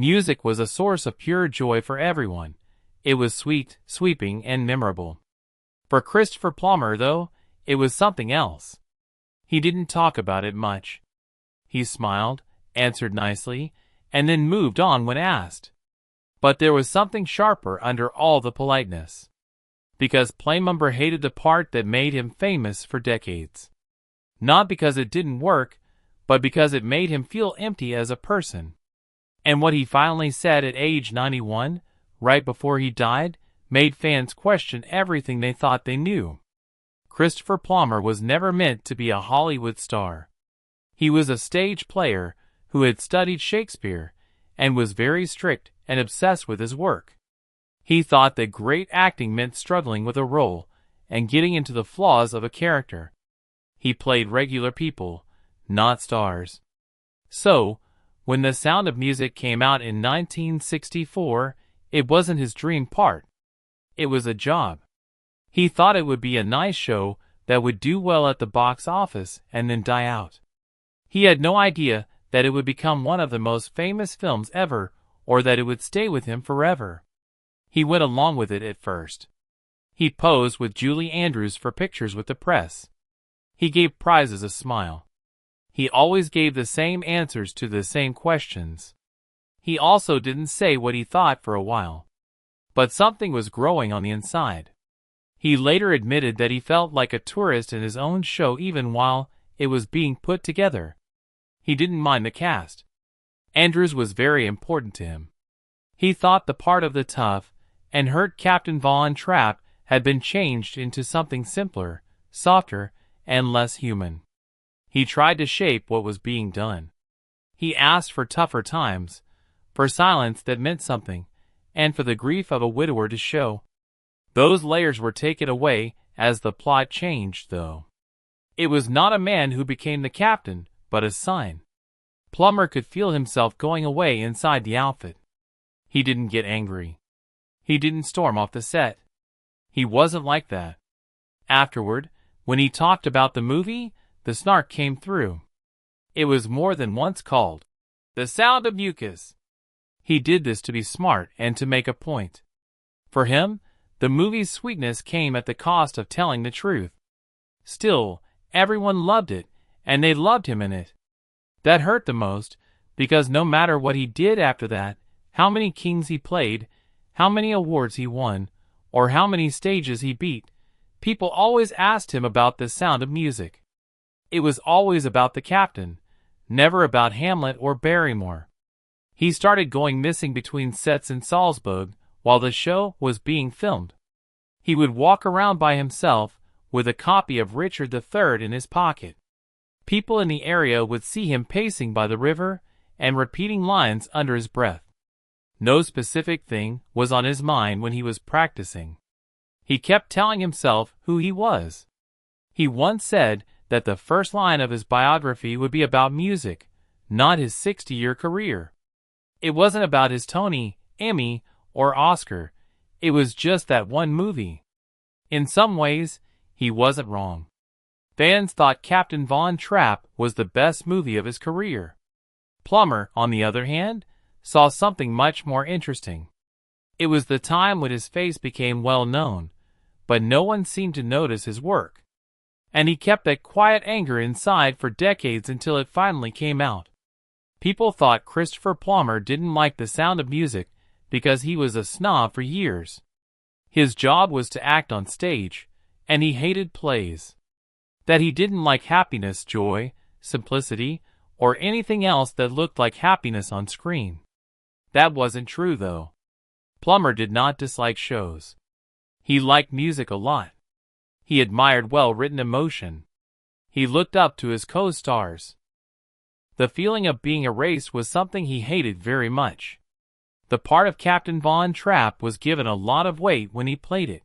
Music was a source of pure joy for everyone. It was sweet, sweeping, and memorable. For Christopher Plummer, though, it was something else. He didn't talk about it much. He smiled, answered nicely, and then moved on when asked. But there was something sharper under all the politeness. Because Plummer hated the part that made him famous for decades. Not because it didn't work, but because it made him feel empty as a person. And what he finally said at age 91, right before he died, made fans question everything they thought they knew. Christopher Plummer was never meant to be a Hollywood star. He was a stage player who had studied Shakespeare and was very strict and obsessed with his work. He thought that great acting meant struggling with a role and getting into the flaws of a character. He played regular people, not stars. So, when The Sound of Music came out in 1964, it wasn't his dream part. It was a job. He thought it would be a nice show that would do well at the box office and then die out. He had no idea that it would become one of the most famous films ever, or that it would stay with him forever. He went along with it at first. He posed with Julie Andrews for pictures with the press. He gave prizes a smile. He always gave the same answers to the same questions. He also didn't say what he thought for a while. But something was growing on the inside. He later admitted that he felt like a tourist in his own show even while it was being put together. He didn't mind the cast. Andrews was very important to him. He thought the part of the tough and hurt Captain von Trapp had been changed into something simpler, softer, and less human. He tried to shape what was being done. He asked for tougher times, for silence that meant something, and for the grief of a widower to show. Those layers were taken away as the plot changed, though. It was not a man who became the captain, but a sign. Plummer could feel himself going away inside the outfit. He didn't get angry. He didn't storm off the set. He wasn't like that. Afterward, when he talked about the movie, the snark came through. It was more than once called The Sound of Mucus. He did this to be smart and to make a point. For him, the movie's sweetness came at the cost of telling the truth. Still, everyone loved it, and they loved him in it. That hurt the most, because no matter what he did after that, how many kings he played, how many awards he won, or how many stages he beat, people always asked him about The Sound of Music. It was always about the captain, never about Hamlet or Barrymore. He started going missing between sets in Salzburg while the show was being filmed. He would walk around by himself with a copy of Richard III in his pocket. People in the area would see him pacing by the river and repeating lines under his breath. No specific thing was on his mind when he was practicing. He kept telling himself who he was. He once said that the first line of his biography would be about music, not his 60-year career. It wasn't about his Tony, Emmy, or Oscar. It was just that one movie. In some ways, he wasn't wrong. Fans thought Captain von Trapp was the best movie of his career. Plummer, on the other hand, saw something much more interesting. It was the time when his face became well known, but no one seemed to notice his work. And he kept that quiet anger inside for decades until it finally came out. People thought Christopher Plummer didn't like The Sound of Music because he was a snob for years. His job was to act on stage, and he hated plays. That he didn't like happiness, joy, simplicity, or anything else that looked like happiness on screen. That wasn't true, though. Plummer did not dislike shows. He liked music a lot. He admired well-written emotion. He looked up to his co-stars. The feeling of being erased was something he hated very much. The part of Captain von Trapp was given a lot of weight when he played it.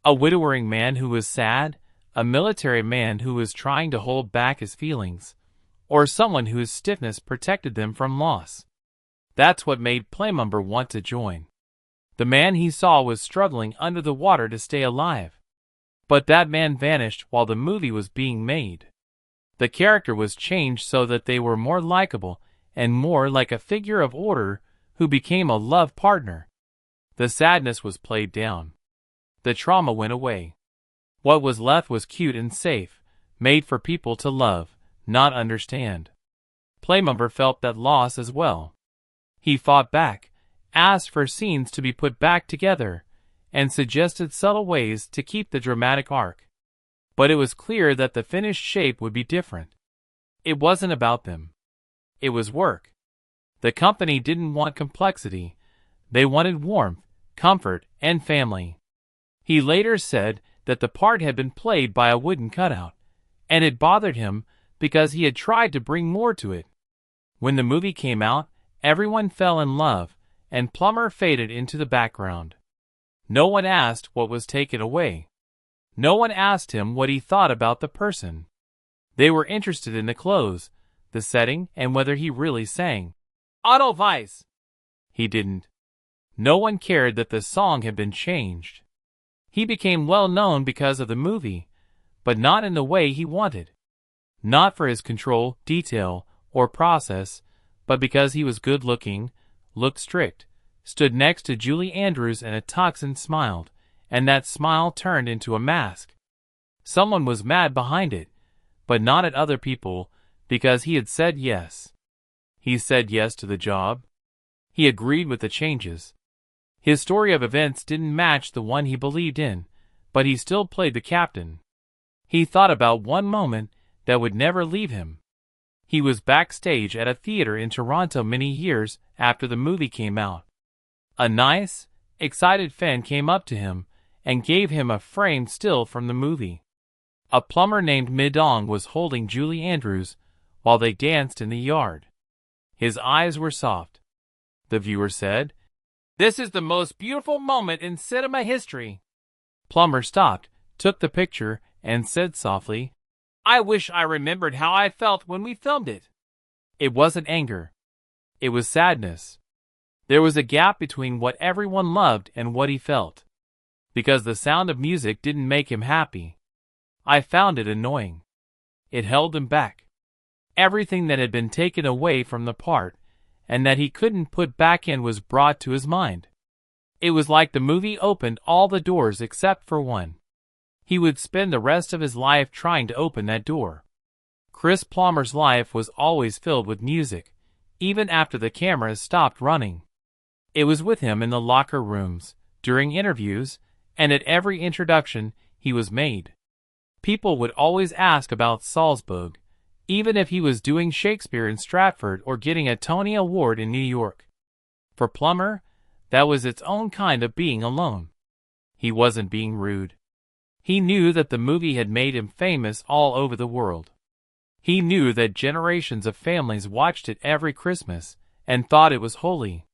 A widowing man who was sad, a military man who was trying to hold back his feelings, or someone whose stiffness protected them from loss. That's what made Plummer want to join. The man he saw was struggling under the water to stay alive. But that man vanished while the movie was being made. The character was changed so that they were more likable and more like a figure of order who became a love partner. The sadness was played down. The trauma went away. What was left was cute and safe, made for people to love, not understand. Plummer felt that loss as well. He fought back, asked for scenes to be put back together, and suggested subtle ways to keep the dramatic arc. But it was clear that the finished shape would be different. It wasn't about them. It was work. The company didn't want complexity. They wanted warmth, comfort, and family. He later said that the part had been played by a wooden cutout, and it bothered him because he had tried to bring more to it. When the movie came out, everyone fell in love, and Plummer faded into the background. No one asked what was taken away. No one asked him what he thought about the person. They were interested in the clothes, the setting, and whether he really sang. Edelweiss! He didn't. No one cared that the song had been changed. He became well known because of the movie, but not in the way he wanted. Not for his control, detail, or process, but because he was good-looking, looked strict, stood next to Julie Andrews and a tux and smiled, and that smile turned into a mask. Someone was mad behind it, but not at other people, because he had said yes. He said yes to the job. He agreed with the changes. His story of events didn't match the one he believed in, but he still played the captain. He thought about one moment that would never leave him. He was backstage at a theater in Toronto many years after the movie came out. A nice, excited fan came up to him and gave him a framed still from the movie. A plumber named Midong was holding Julie Andrews while they danced in the yard. His eyes were soft. The viewer said, "This is the most beautiful moment in cinema history." Plummer stopped, took the picture, and said softly, "I wish I remembered how I felt when we filmed it." It wasn't anger. It was sadness. There was a gap between what everyone loved and what he felt. Because the sound of music didn't make him happy. I found it annoying. It held him back. Everything that had been taken away from the part, and that he couldn't put back in, was brought to his mind. It was like the movie opened all the doors except for one. He would spend the rest of his life trying to open that door. Chris Plummer's life was always filled with music, even after the cameras stopped running. It was with him in the locker rooms, during interviews, and at every introduction he was made. People would always ask about Salzburg, even if he was doing Shakespeare in Stratford or getting a Tony Award in New York. For Plummer, that was its own kind of being alone. He wasn't being rude. He knew that the movie had made him famous all over the world. He knew that generations of families watched it every Christmas and thought it was holy.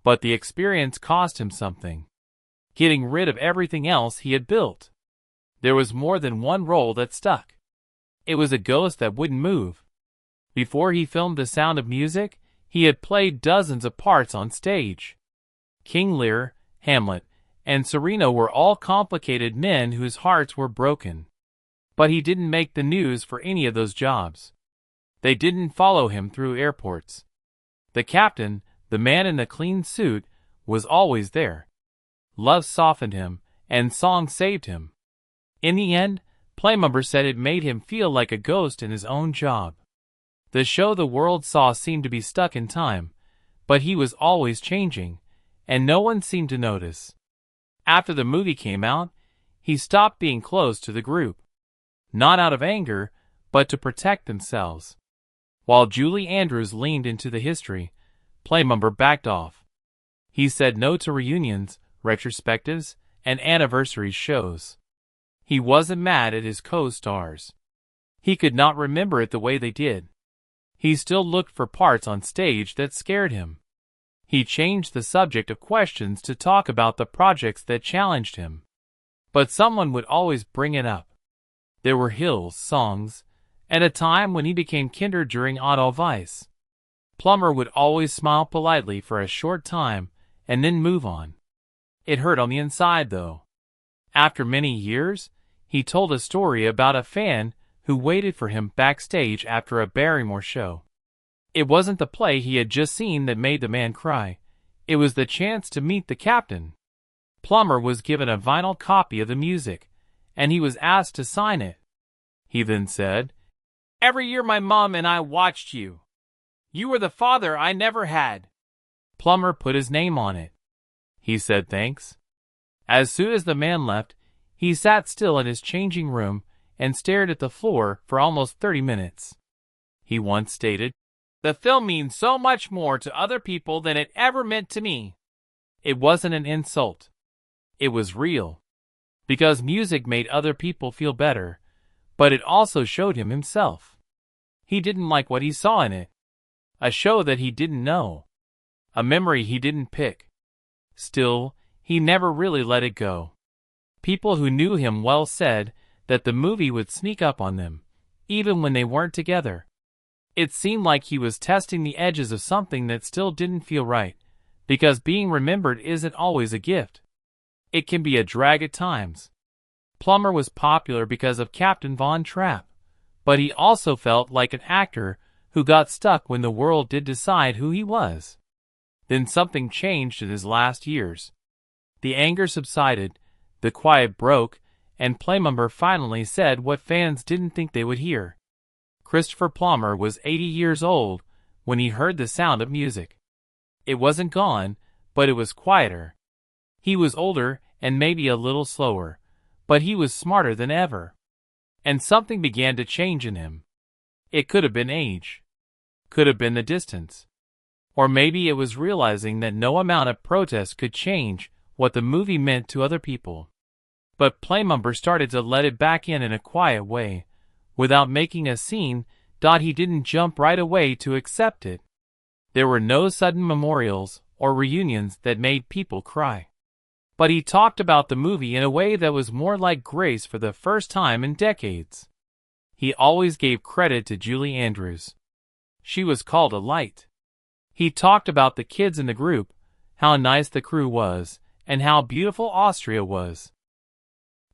But the experience cost him something. Getting rid of everything else he had built. There was more than one role that stuck. It was a ghost that wouldn't move. Before he filmed The Sound of Music, he had played dozens of parts on stage. King Lear, Hamlet, and Sereno were all complicated men whose hearts were broken. But he didn't make the news for any of those jobs. They didn't follow him through airports. The captain, the man in the clean suit, was always there. Love softened him, and song saved him. In the end, Plummer said it made him feel like a ghost in his own job. The show the world saw seemed to be stuck in time, but he was always changing, and no one seemed to notice. After the movie came out, he stopped being close to the group. Not out of anger, but to protect themselves. While Julie Andrews leaned into the history, Plummer backed off. He said no to reunions, retrospectives, and anniversary shows. He wasn't mad at his co-stars. He could not remember it the way they did. He still looked for parts on stage that scared him. He changed the subject of questions to talk about the projects that challenged him. But someone would always bring it up. There were Hill's songs, at a time when he became kinder during Edelweiss. Plummer would always smile politely for a short time and then move on. It hurt on the inside, though. After many years, he told a story about a fan who waited for him backstage after a Barrymore show. It wasn't the play he had just seen that made the man cry. It was the chance to meet the captain. Plummer was given a vinyl copy of the music, and he was asked to sign it. He then said, "Every year my mom and I watched you. You were the father I never had." Plummer put his name on it. He said thanks. As soon as the man left, he sat still in his changing room and stared at the floor for almost 30 minutes. He once stated, "The film means so much more to other people than it ever meant to me." It wasn't an insult. It was real. Because music made other people feel better, but it also showed him himself. He didn't like what he saw in it. A show that he didn't know. A memory he didn't pick. Still, he never really let it go. People who knew him well said that the movie would sneak up on them, even when they weren't together. It seemed like he was testing the edges of something that still didn't feel right, because being remembered isn't always a gift. It can be a drag at times. Plummer was popular because of Captain von Trapp, but he also felt like an actor who got stuck when the world did decide who he was. Then something changed in his last years. The anger subsided, the quiet broke, and Plummer finally said what fans didn't think they would hear. Christopher Plummer was 80 years old when he heard the sound of music. It wasn't gone, but it was quieter. He was older and maybe a little slower, but he was smarter than ever. And something began to change in him. It could have been age. Could have been the distance. Or maybe it was realizing that no amount of protest could change what the movie meant to other people. But Plummer started to let it back in a quiet way, without making a scene. He didn't jump right away to accept it. There were no sudden memorials or reunions that made people cry. But he talked about the movie in a way that was more like grace for the first time in decades. He always gave credit to Julie Andrews. She was called a light. He talked about the kids in the group, how nice the crew was, and how beautiful Austria was.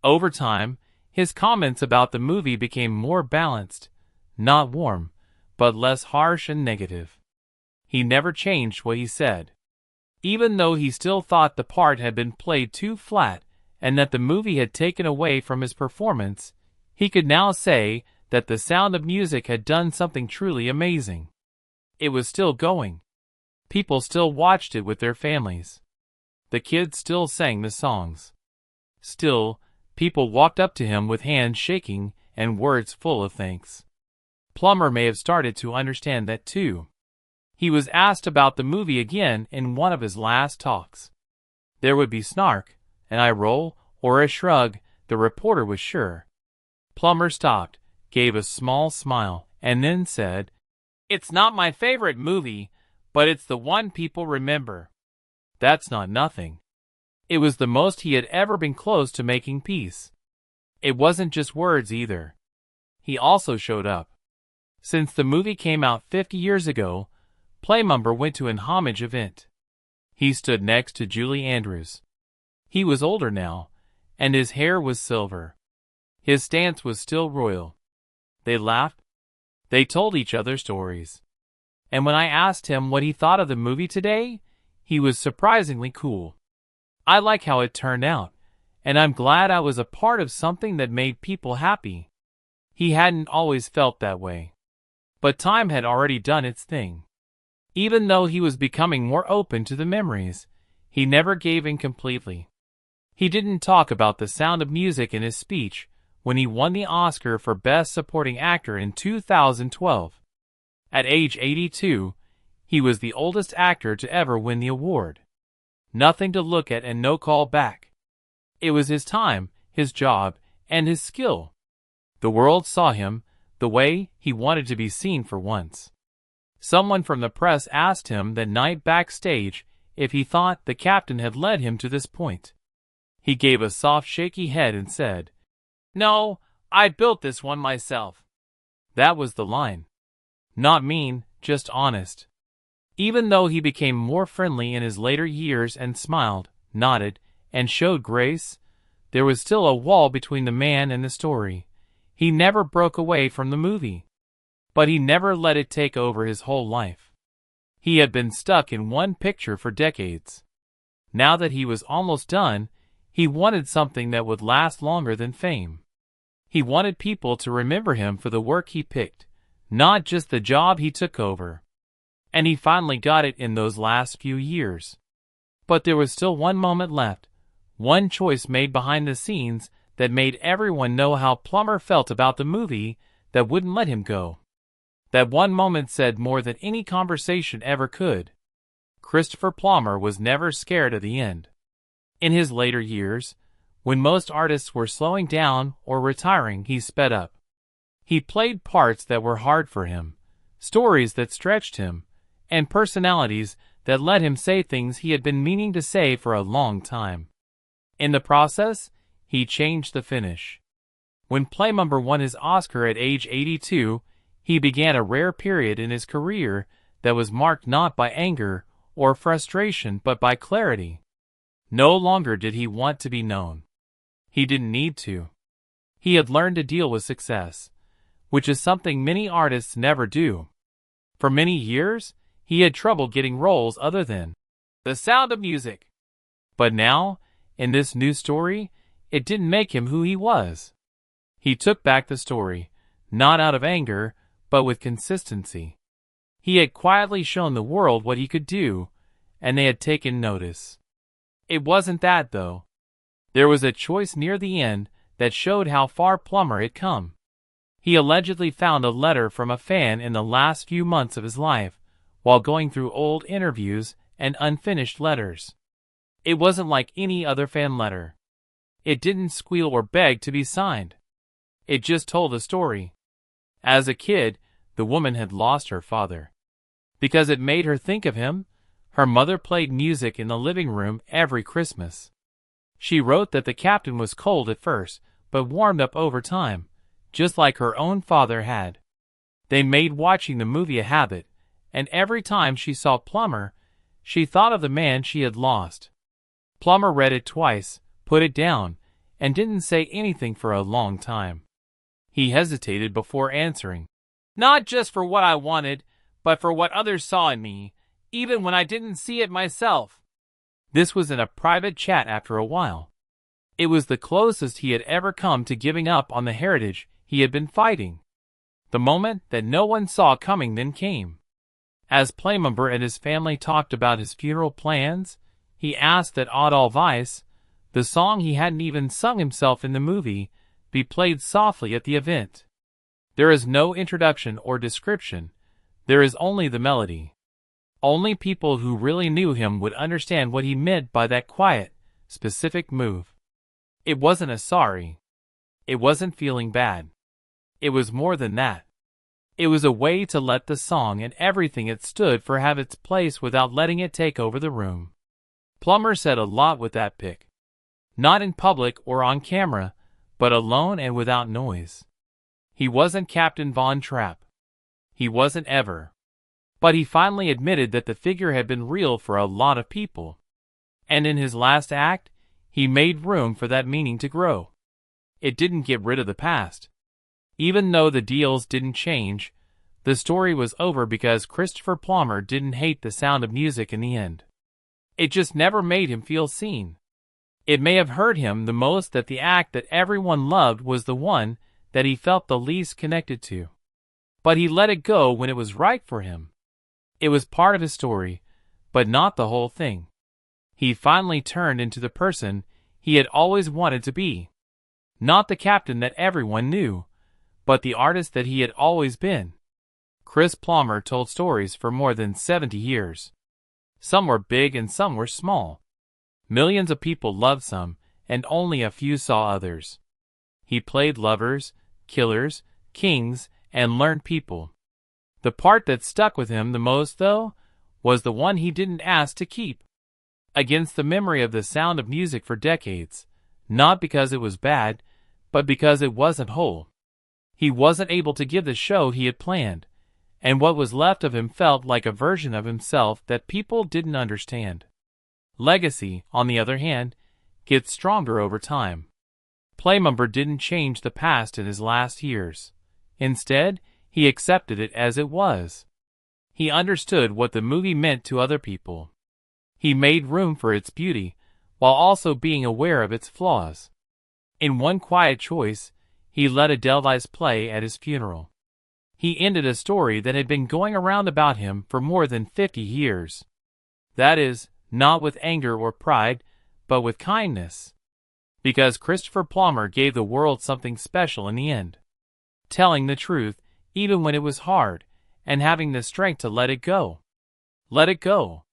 Over time, his comments about the movie became more balanced, not warm, but less harsh and negative. He never changed what he said. Even though he still thought the part had been played too flat and that the movie had taken away from his performance, he could now say that The Sound of Music had done something truly amazing. It was still going. People still watched it with their families. The kids still sang the songs. Still, people walked up to him with hands shaking and words full of thanks. Plummer may have started to understand that too. He was asked about the movie again in one of his last talks. There would be snark, an eye roll, or a shrug, the reporter was sure. Plummer stopped, gave a small smile, and then said, "It's not my favorite movie, but it's the one people remember." That's not nothing. It was the most he had ever been close to making peace. It wasn't just words either. He also showed up. Since the movie came out 50 years ago, Plummer went to an homage event. He stood next to Julie Andrews. He was older now, and his hair was silver. His stance was still royal. They laughed. They told each other stories. And when I asked him what he thought of the movie today, he was surprisingly cool. "I like how it turned out, and I'm glad I was a part of something that made people happy." He hadn't always felt that way. But time had already done its thing. Even though he was becoming more open to the memories, he never gave in completely. He didn't talk about The Sound of Music in his speech when he won the Oscar for Best Supporting Actor in 2012. At age 82, he was the oldest actor to ever win the award. Nothing to look at and no call back. It was his time, his job, and his skill. The world saw him the way he wanted to be seen for once. Someone from the press asked him that night backstage if he thought the captain had led him to this point. He gave a soft, shaky head and said, "No, I built this one myself." That was the line. Not mean, just honest. Even though he became more friendly in his later years and smiled, nodded, and showed grace, there was still a wall between the man and the story. He never broke away from the movie. But he never let it take over his whole life. He had been stuck in one picture for decades. Now that he was almost done, he wanted something that would last longer than fame. He wanted people to remember him for the work he picked, not just the job he took over. And he finally got it in those last few years. But there was still one moment left, one choice made behind the scenes that made everyone know how Plummer felt about the movie that wouldn't let him go. That one moment said more than any conversation ever could. Christopher Plummer was never scared of the end. In his later years, when most artists were slowing down or retiring, he sped up. He played parts that were hard for him, stories that stretched him, and personalities that let him say things he had been meaning to say for a long time. In the process, he changed the finish. When Plummer won his Oscar at age 82, he began a rare period in his career that was marked not by anger or frustration but by clarity. No longer did he want to be known. He didn't need to. He had learned to deal with success, which is something many artists never do. For many years, he had trouble getting roles other than The Sound of Music. But now, in this new story, it didn't make him who he was. He took back the story, not out of anger, but with consistency. He had quietly shown the world what he could do, and they had taken notice. It wasn't that, though. There was a choice near the end that showed how far Plummer had come. He allegedly found a letter from a fan in the last few months of his life, while going through old interviews and unfinished letters. It wasn't like any other fan letter. It didn't squeal or beg to be signed. It just told a story. As a kid, the woman had lost her father. Because it made her think of him, her mother played music in the living room every Christmas. She wrote that the captain was cold at first, but warmed up over time, just like her own father had. They made watching the movie a habit, and every time she saw Plummer, she thought of the man she had lost. Plummer read it twice, put it down, and didn't say anything for a long time. He hesitated before answering. Not just for what I wanted, but for what others saw in me, even when I didn't see it myself. This was in a private chat after a while. It was the closest he had ever come to giving up on the heritage he had been fighting. The moment that no one saw coming then came. As Plummer and his family talked about his funeral plans, he asked that Adol Weiss, the song he hadn't even sung himself in the movie, be played softly at the event. There is no introduction or description. There is only the melody. Only people who really knew him would understand what he meant by that quiet, specific move. It wasn't a sorry. It wasn't feeling bad. It was more than that. It was a way to let the song and everything it stood for have its place without letting it take over the room. Plummer said a lot with that pick. Not in public or on camera, but alone and without noise. He wasn't Captain von Trapp. He wasn't ever. But he finally admitted that the figure had been real for a lot of people. And in his last act, he made room for that meaning to grow. It didn't get rid of the past. Even though the deals didn't change, the story was over because Christopher Plummer didn't hate The Sound of Music in the end. It just never made him feel seen. It may have hurt him the most that the act that everyone loved was the one that he felt the least connected to. But he let it go when it was right for him. It was part of his story, but not the whole thing. He finally turned into the person he had always wanted to be. Not the captain that everyone knew, but the artist that he had always been. Chris Plummer told stories for more than 70 years. Some were big and some were small. Millions of people loved some, and only a few saw others. He played lovers, killers, kings, and learned people. The part that stuck with him the most, though, was the one he didn't ask to keep. Against the memory of The Sound of Music for decades, not because it was bad, but because it wasn't whole. He wasn't able to give the show he had planned, and what was left of him felt like a version of himself that people didn't understand. Legacy, on the other hand, gets stronger over time. Plummer didn't change the past in his last years. Instead, he accepted it as it was. He understood what the movie meant to other people. He made room for its beauty, while also being aware of its flaws. In one quiet choice, he let Edelweiss play at his funeral. He ended a story that had been going around about him for more than 50 years. That is, not with anger or pride, but with kindness. Because Christopher Plummer gave the world something special in the end. Telling the truth, even when it was hard, and having the strength to let it go. Let it go.